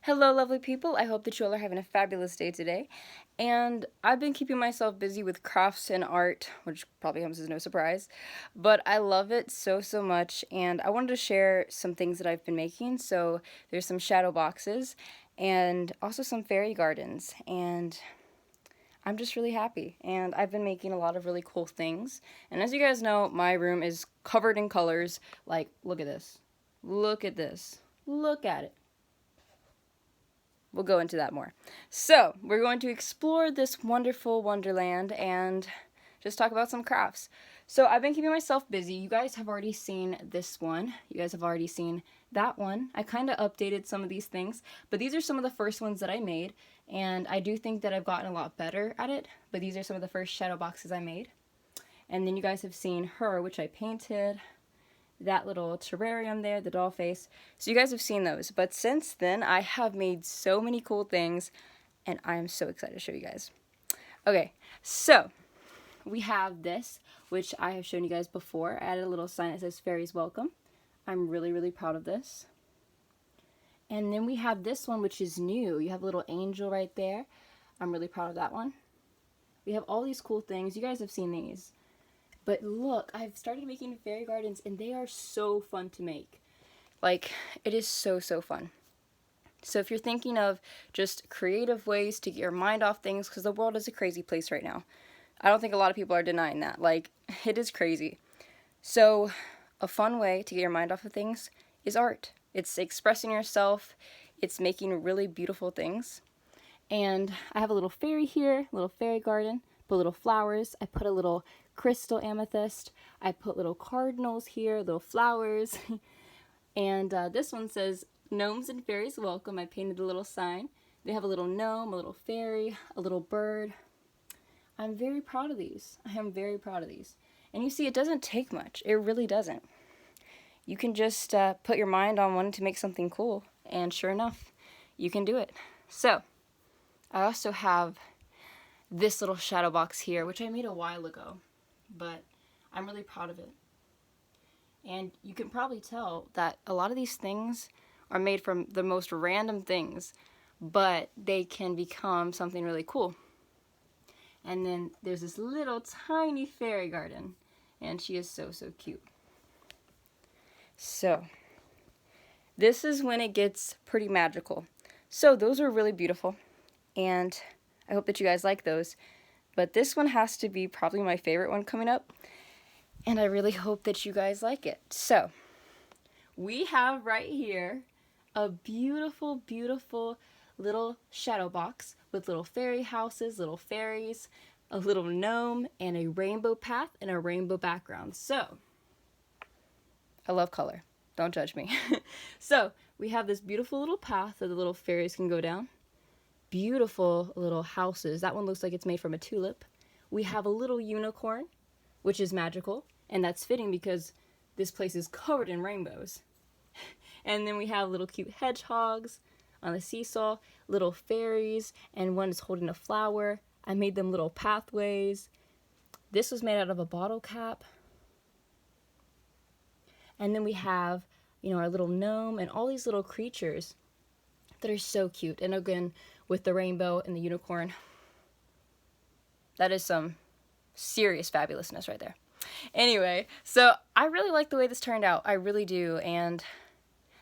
Hello, lovely people. I hope that you all are having a fabulous day today. And I've been keeping myself busy with crafts and art, which probably comes as no surprise, but I love it so, so much. And I wanted to share some things that I've been making. So there's some shadow boxes and also some fairy gardens. And I'm just really happy. And I've been making a lot of really cool things. And as you guys know, my room is covered in colors. Like, look at this. Look at this. Look at it. We'll go into that more. So, we're going to explore this wonderful wonderland and just talk about some crafts. So, I've been keeping myself busy. You guys have already seen this one. You guys have already seen that one. I kind of updated some of these things, but these are some of the first ones that I made, and I do think that I've gotten a lot better at it, but these are some of the first shadow boxes I made. And then you guys have seen her, which I painted. That little terrarium there, the doll face. So you guys have seen those. But since then, I have made so many cool things, and I am so excited to show you guys. Okay, so we have this, which I have shown you guys before. I added a little sign that says Fairies Welcome. I'm really, really proud of this. And then we have this one, which is new. You have a little angel right there. I'm really proud of that one. We have all these cool things. You guys have seen these. But look, I've started making fairy gardens, and they are so fun to make. Like, it is so, so fun. So if you're thinking of just creative ways to get your mind off things, because the world is a crazy place right now. I don't think a lot of people are denying that. Like, it is crazy. So a fun way to get your mind off of things is art. It's expressing yourself. It's making really beautiful things. And I have a little fairy here, a little fairy garden. Put little flowers. I put a little crystal amethyst. I put little cardinals here, little flowers. And this one says, Gnomes and Fairies Welcome. I painted a little sign. They have a little gnome, a little fairy, a little bird. I'm very proud of these. I am very proud of these. And you see, it doesn't take much. It really doesn't. You can just put your mind on wanting to make something cool. And sure enough, you can do it. So, I also have this little shadow box here, which I made a while ago, but I'm really proud of it. And you can probably tell that a lot of these things are made from the most random things, but they can become something really cool. And then there's this little tiny fairy garden, and she is so, so cute. So, this is when it gets pretty magical. So, those are really beautiful, and I hope that you guys like those. But this one has to be probably my favorite one coming up. And I really hope that you guys like it. So, we have right here a beautiful, beautiful little shadow box with little fairy houses, little fairies, a little gnome, and a rainbow path and a rainbow background. So, I love color. Don't judge me. So, we have this beautiful little path that the little fairies can go down. Beautiful little houses. That one looks like it's made from a tulip. We have a little unicorn, which is magical, and that's fitting because this place is covered in rainbows. And then we have little cute hedgehogs on the seesaw, little fairies, and one is holding a flower. I made them little pathways. This was made out of a bottle cap. And then we have, our little gnome and all these little creatures that are so cute. And again, with the rainbow and the unicorn. That is some serious fabulousness right there. Anyway, so I really like the way this turned out. I really do, and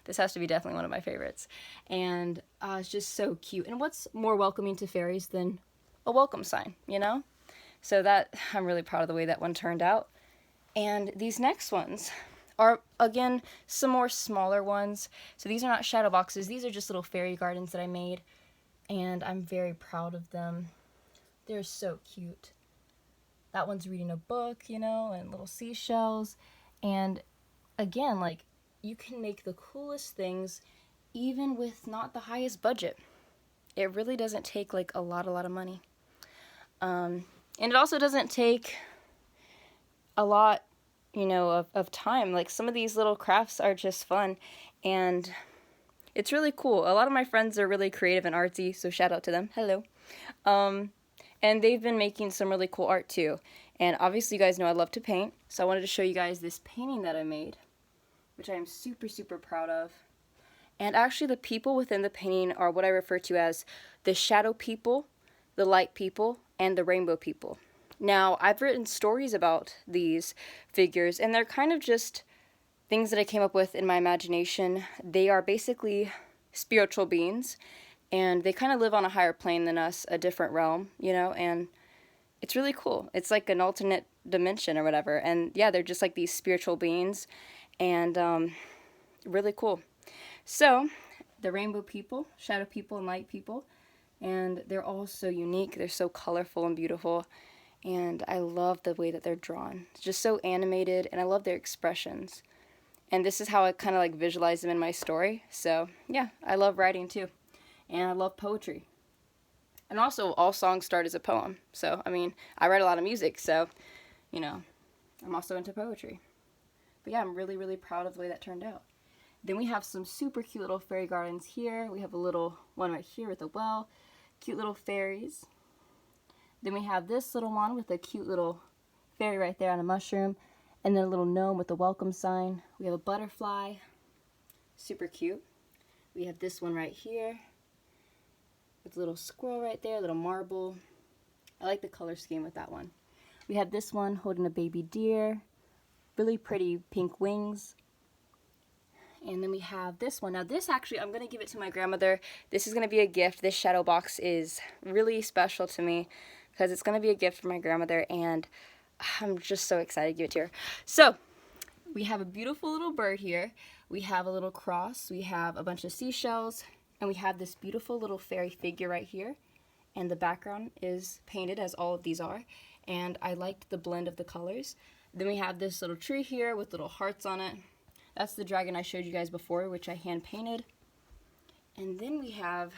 this has to be definitely one of my favorites. And it's just so cute. And what's more welcoming to fairies than a welcome sign, So that, I'm really proud of the way that one turned out. And these next ones are, again, some more smaller ones. So these are not shadow boxes. These are just little fairy gardens that I made. And I'm very proud of them. They're so cute. That one's reading a book, and little seashells. And again, you can make the coolest things even with not the highest budget. It really doesn't take a lot of money. And it also doesn't take a lot, of time. Like, some of these little crafts are just fun, and it's really cool. A lot of my friends are really creative and artsy, so shout out to them. Hello. And they've been making some really cool art too. And obviously you guys know I love to paint, so I wanted to show you guys this painting that I made, which I am super, super proud of. And actually the people within the painting are what I refer to as the shadow people, the light people, and the rainbow people. Now, I've written stories about these figures, and they're kind of just things that I came up with in my imagination. They are basically spiritual beings, and they kind of live on a higher plane than us, a different realm, you know, and it's really cool. It's like an alternate dimension or whatever, and yeah, they're just like these spiritual beings, and really cool. So, the rainbow people, shadow people, and light people, and they're all so unique. They're so colorful and beautiful, and I love the way that they're drawn. It's just so animated, and I love their expressions. And this is how I kind of like visualize them in my story. So, yeah, I love writing too, and I love poetry. And also, all songs start as a poem. So, I mean, I write a lot of music, so, you know, I'm also into poetry. But yeah, I'm really, really proud of the way that turned out. Then we have some super cute little fairy gardens here. We have a little one right here with a well. Cute little fairies. Then we have this little one with a cute little fairy right there on a mushroom. And then a little gnome with a welcome sign. We have a butterfly. Super cute. We have this one right here with a little squirrel right there, a little marble. I like the color scheme with that one. We have this one holding a baby deer. Really pretty pink wings. And then we have this one. Now this actually, I'm going to give it to my grandmother. This is going to be a gift. This shadow box is really special to me because it's going to be a gift for my grandmother, and I'm just so excited to give it to her. So, we have a beautiful little bird here. We have a little cross. We have a bunch of seashells. And we have this beautiful little fairy figure right here. And the background is painted as all of these are. And I liked the blend of the colors. Then we have this little tree here with little hearts on it. That's the dragon I showed you guys before, which I hand painted. And then we have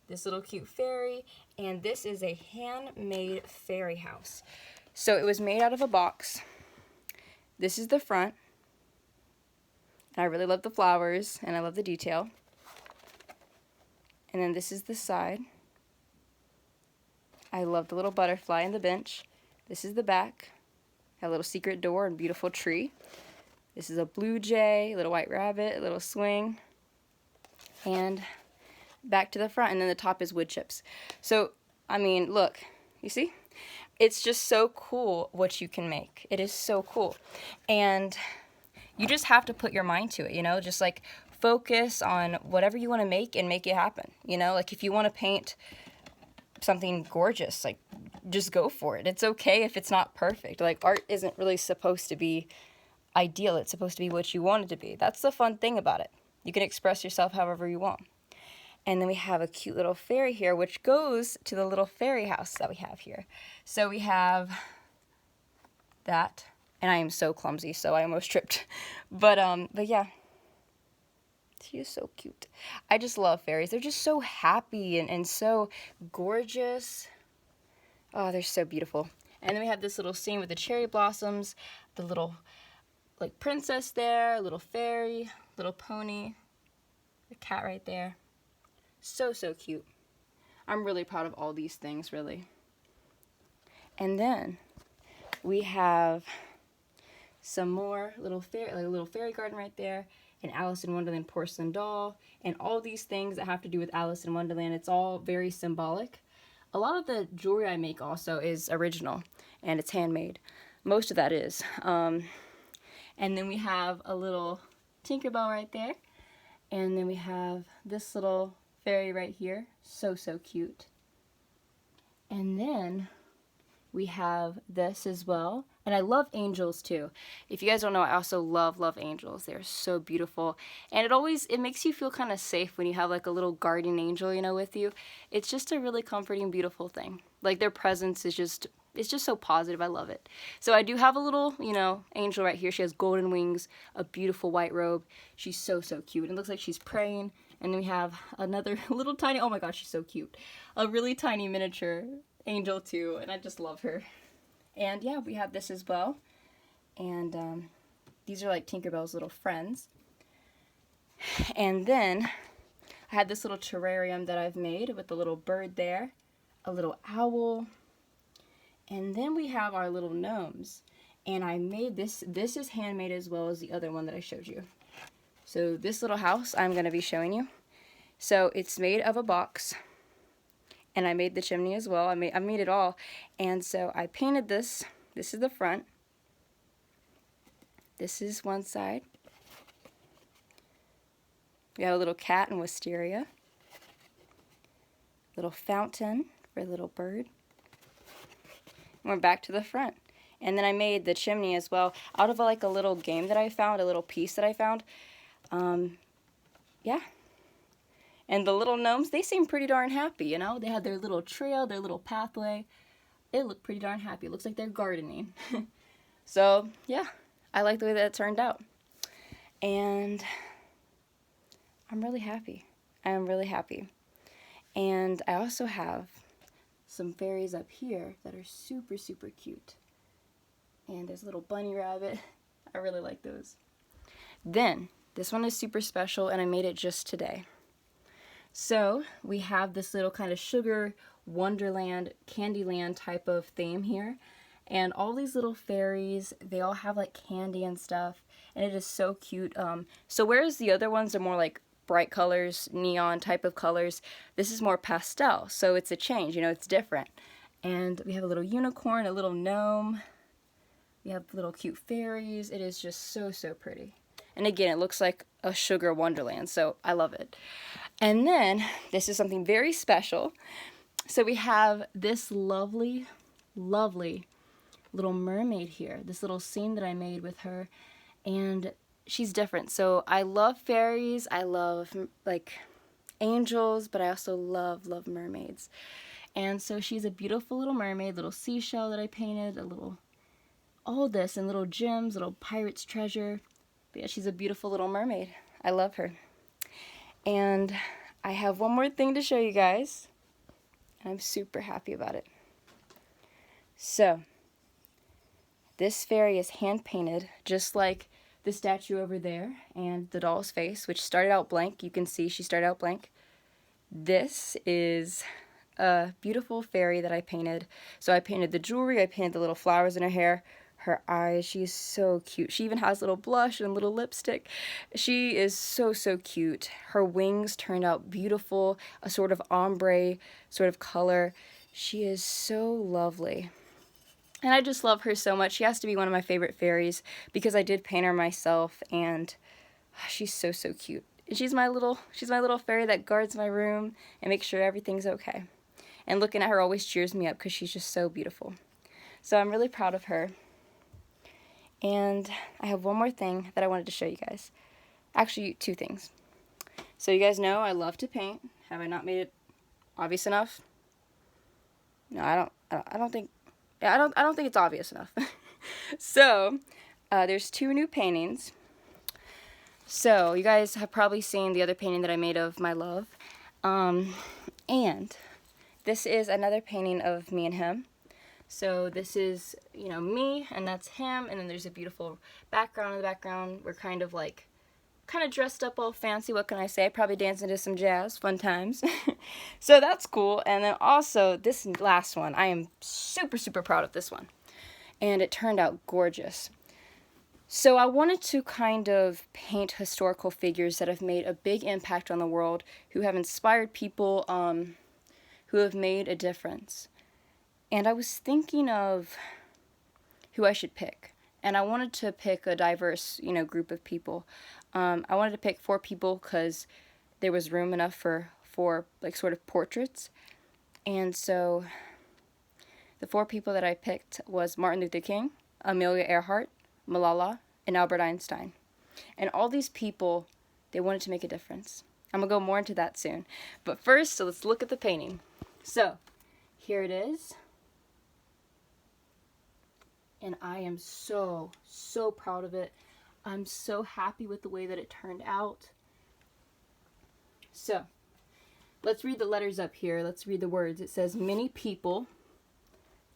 this little cute fairy, and this is a handmade fairy house. So it was made out of a box. This is the front. And I really love the flowers, and I love the detail. And then this is the side. I love the little butterfly and the bench. This is the back. A little secret door and beautiful tree. This is a blue jay, a little white rabbit, a little swing, and back to the front, and then the top is wood chips. So, I mean, look, you see? It's just so cool what you can make. It is so cool. And you just have to put your mind to it, you know? Just like focus on whatever you want to make and make it happen, you know? Like if you want to paint something gorgeous, like just go for it. It's okay if it's not perfect. Like art isn't really supposed to be ideal. It's supposed to be what you want it to be. That's the fun thing about it. You can express yourself however you want. And then we have a cute little fairy here, which goes to the little fairy house that we have here. So we have that, and I am so clumsy, so I almost tripped. But yeah, she is so cute. I just love fairies. They're just so happy and so gorgeous. Oh, they're so beautiful. And then we have this little scene with the cherry blossoms, the little like princess there, little fairy, little pony, the cat right there. So, so cute. I'm really proud of all these things, really. And then we have some more little fairy, like a little fairy garden right there, an Alice in Wonderland porcelain doll, and all these things that have to do with Alice in Wonderland. It's all very symbolic. A lot of the jewelry I make also is original, and it's handmade. Most of that is. And then we have a little Tinkerbell right there. And then we have this little fairy right here. So, so cute. And then we have this as well. And I love angels too. If you guys don't know, I also love angels. They're so beautiful. And it makes you feel kind of safe when you have like a little guardian angel, you know, with you. It's just a really comforting, beautiful thing. Like their presence is just, it's just so positive. I love it. So I do have a little, you know, angel right here. She has golden wings, a beautiful white robe. She's so, so cute. It looks like she's praying. And then we have another little tiny, oh my gosh, she's so cute. A really tiny miniature angel too. And I just love her. And yeah, we have this as well. And these are like Tinkerbell's little friends. And then I had this little terrarium that I've made with a little bird there, a little owl. And then we have our little gnomes. And I made this is handmade as well as the other one that I showed you. So this little house I'm going to be showing you. So it's made of a box, and I made the chimney as well. I made it all. And so I painted this. This is the front. This is one side. We have a little cat and wisteria. Little fountain for a little bird. And we're back to the front. And then I made the chimney as well out of like a little game that I found, a little piece that I found. Yeah. And the little gnomes, they seem pretty darn happy, you know? They had their little trail, their little pathway. They look pretty darn happy. It looks like they're gardening. So, yeah, I like the way that it turned out. And I'm really happy. I am really happy. And I also have some fairies up here that are super, super cute. And there's a little bunny rabbit. I really like those. Then, this one is super special, and I made it just today. So, we have this little kind of sugar, wonderland, candyland type of theme here. And all these little fairies, they all have like candy and stuff. And it is so cute. So whereas the other ones are more like bright colors, neon type of colors, this is more pastel. So it's a change, you know, it's different. And we have a little unicorn, a little gnome. We have little cute fairies. It is just so, so pretty. And again, it looks like a sugar wonderland, so I love it. And then, this is something very special. So we have this lovely, lovely little mermaid here. This little scene that I made with her. And she's different. So I love fairies. I love, like, angels, but I also love, love mermaids. And so she's a beautiful little mermaid, little seashell that I painted, a little all this and little gems, little pirate's treasure. But yeah, she's a beautiful little mermaid. I love her. And I have one more thing to show you guys. I'm super happy about it. So, this fairy is hand painted, just like the statue over there and the doll's face, which started out blank. You can see she started out blank. This is a beautiful fairy that I painted. So I painted the jewelry, I painted the little flowers in her hair, her eyes. She's so cute. She even has little blush and little lipstick. She is so, so cute. Her wings turned out beautiful, a sort of ombre sort of color. She is so lovely. And I just love her so much. She has to be one of my favorite fairies because I did paint her myself, and she's so, so cute. And she's my little fairy that guards my room and makes sure everything's okay. And looking at her always cheers me up because she's just so beautiful. So I'm really proud of her. And I have one more thing that I wanted to show you guys. Actually, two things. So you guys know I love to paint. Have I not made it obvious enough? No, I don't think it's obvious enough. So, there's two new paintings. So, you guys have probably seen the other painting that I made of my love. And this is another painting of me and him. So this is, you know, me, and that's him, and then there's a beautiful background in the background. We're kind of dressed up all fancy, what can I say? Probably dancing to some jazz, fun times. So that's cool. And then also, this last one, I am super, super proud of this one. And it turned out gorgeous. So I wanted to kind of paint historical figures that have made a big impact on the world, who have inspired people, who have made a difference. And I was thinking of who I should pick. And I wanted to pick a diverse, you know, group of people. I wanted to pick 4 people because there was room enough for 4, like, sort of portraits. And so the 4 people that I picked was Martin Luther King, Amelia Earhart, Malala, and Albert Einstein. And all these people, they wanted to make a difference. I'm going to go more into that soon. But first, so let's look at the painting. So, here it is. And I am so, so proud of it. I'm so happy with the way that it turned out. So, let's read the letters up here. Let's read the words. It says, many people,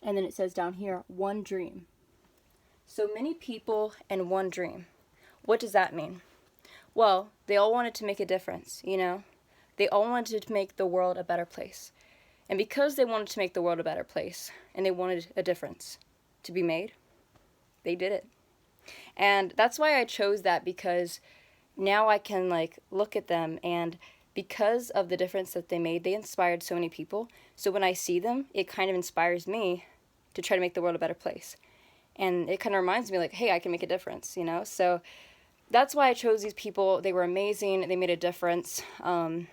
and then it says down here, one dream. So, many people and one dream. What does that mean? Well, they all wanted to make a difference, you know? They all wanted to make the world a better place. And because they wanted to make the world a better place, and they wanted a difference to be made, they did it. And that's why I chose that, because now I can like look at them, and because of the difference that they made, they inspired so many people. So when I see them, it kind of inspires me to try to make the world a better place. And it kind of reminds me like, hey, I can make a difference, you know? So that's why I chose these people. They were amazing. They made a difference. And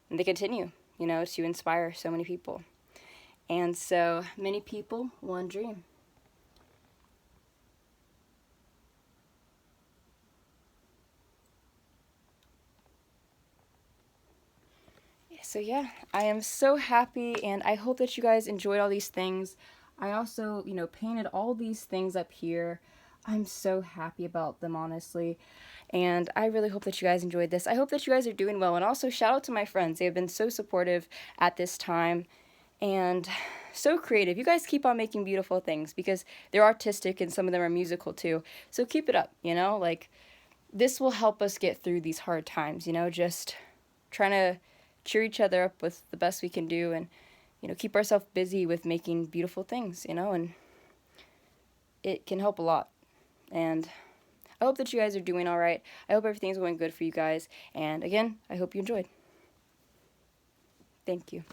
they continue, you know, to inspire so many people. And so many people, one dream. So yeah, I am so happy, and I hope that you guys enjoyed all these things. I also, you know, painted all these things up here. I'm so happy about them, honestly. And I really hope that you guys enjoyed this. I hope that you guys are doing well. And also, shout out to my friends. They have been so supportive at this time and so creative. You guys keep on making beautiful things because they're artistic and some of them are musical too. So keep it up, you know? Like, this will help us get through these hard times, you know? Just trying to cheer each other up with the best we can do, and, you know, keep ourselves busy with making beautiful things, you know? And it can help a lot. And I hope that you guys are doing all right. I hope everything's going good for you guys. And again, I hope you enjoyed. Thank you.